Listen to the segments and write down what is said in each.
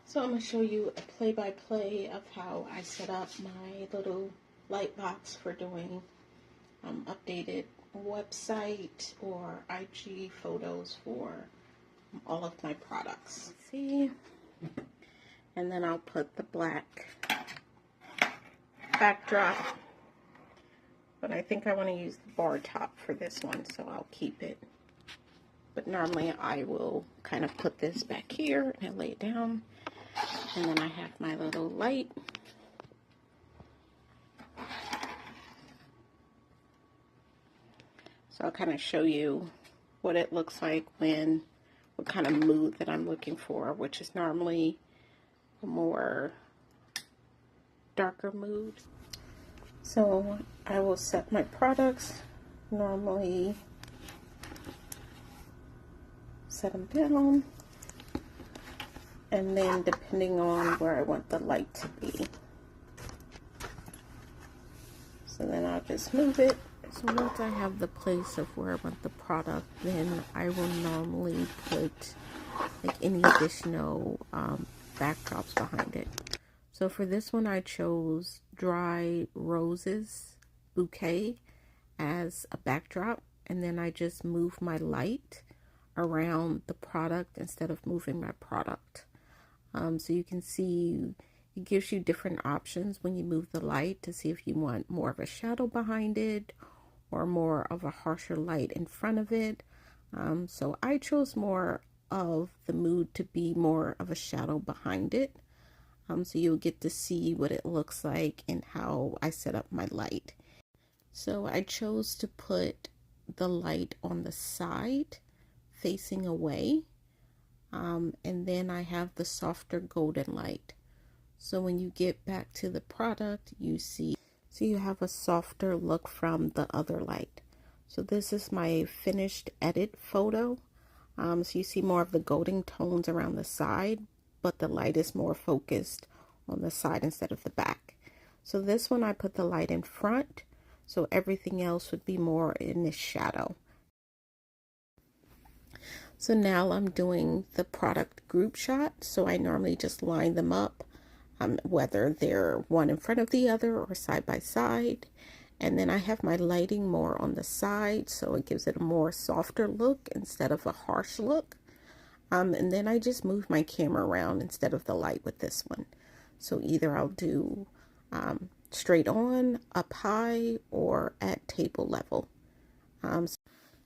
So I'm going to show you a play-by-play of how I set up my little light box for doing updated website or IG photos for all of my products. See? And then I'll put the black backdrop. But I think I want to use the bar top for this one, so I'll keep it. But normally I will kind of put this back here and lay it down. And then I have my little light. So I'll kind of show you what it looks like when, what kind of mood that I'm looking for, which is normally a more darker mood. So I will set my products, normally set them down, and then depending on where I want the light to be. So then I'll just move it. So once I have the place of where I want the product, then I will normally put like any additional backdrops behind it. So for this one I chose Dry Roses Bouquet as a backdrop, and then I just move my light around the product instead of moving my product. So you can see it gives you different options when you move the light to see if you want more of a shadow behind it or more of a harsher light in front of it. So I chose more of the mood to be more of a shadow behind it. So you'll get to see what it looks like and how I set up my light. So I chose to put the light on the side facing away. And then I have the softer golden light. So when you get back to the product, you see, so you have a softer look from the other light. So this is my finished edit photo. So you see more of the golden tones around the side, but the light is more focused on the side instead of the back. So this one I put the light in front, so everything else would be more in the shadow. So now I'm doing the product group shot. So I normally just line them up, whether they're one in front of the other or side by side. And then I have my lighting more on the side, so it gives it a more softer look instead of a harsh look. And then I just move my camera around instead of the light with this one. So either I'll do straight on, up high, or at table level.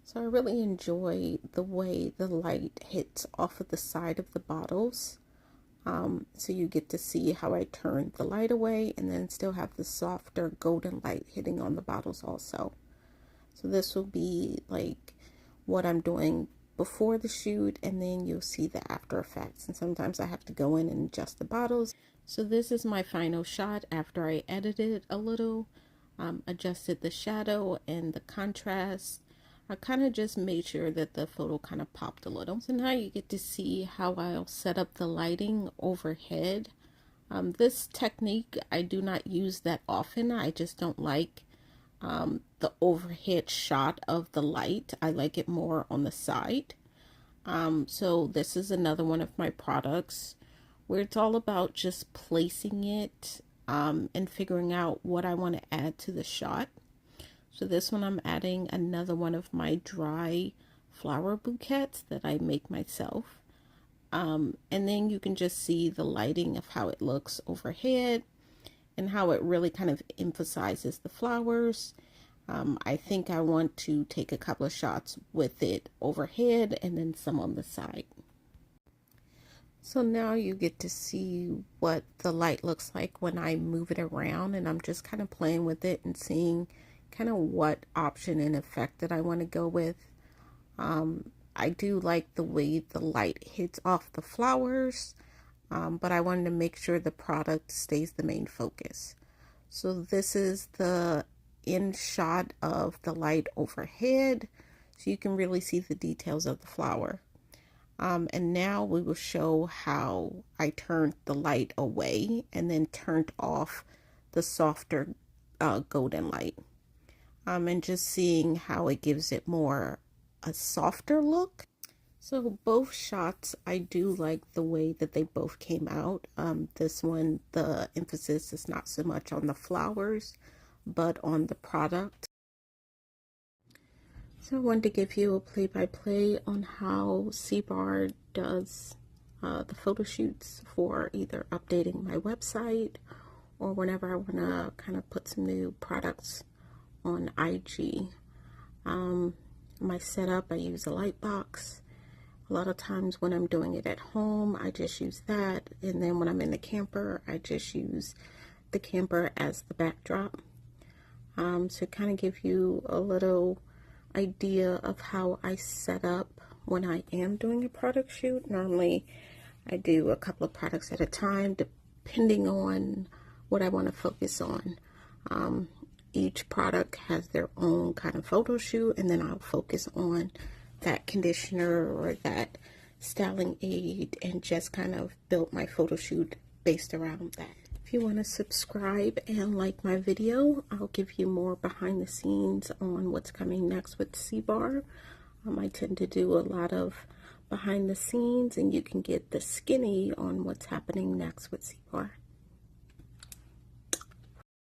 So I really enjoy the way the light hits off of the side of the bottles. So you get to see how I turn the light away and then still have the softer golden light hitting on the bottles also. So this will be like what I'm doing before the shoot, and then you'll see the after effects. And sometimes I have to go in and adjust the bottles. So this is my final shot after I edited a little, adjusted the shadow and the contrast. I kind of just made sure that the photo kind of popped a little. So now you get to see how I'll set up the lighting overhead. This technique I do not use that often. I just don't like the overhead shot of the light. I like it more on the side. So this is another one of my products where it's all about just placing it and figuring out what I want to add to the shot. So this one I'm adding another one of my dry flower bouquets that I make myself. And then you can just see the lighting of how it looks overhead and how it really kind of emphasizes the flowers. I think I want to take a couple of shots with it overhead and then some on the side. So now you get to see what the light looks like when I move it around, and I'm just kind of playing with it and seeing kind of what option and effect that I want to go with. I do like the way the light hits off the flowers, but I wanted to make sure the product stays the main focus. So this is the end shot of the light overhead, so you can really see the details of the flower. And now we will show how I turned the light away and then turned off the softer golden light. And just seeing how it gives it more a softer look. So both shots, I do like the way that they both came out. This one, the emphasis is not so much on the flowers, but on the product. So I wanted to give you a play-by-play on how CBAR does the photo shoots for either updating my website or whenever I want to kind of put some new products on IG. My setup, I use a light box. A lot of times when I'm doing it at home, I just use that. And then when I'm in the camper, I just use the camper as the backdrop. To kind of give you a little idea of how I set up when I am doing a product shoot. Normally, I do a couple of products at a time, depending on what I want to focus on. Each product has their own kind of photo shoot, and then I'll focus on that conditioner or that styling aid and just kind of build my photo shoot based around that. If you want to subscribe and like my video, I'll give you more behind the scenes on what's coming next with CBAR. I tend to do a lot of behind the scenes, and you can get the skinny on what's happening next with CBAR.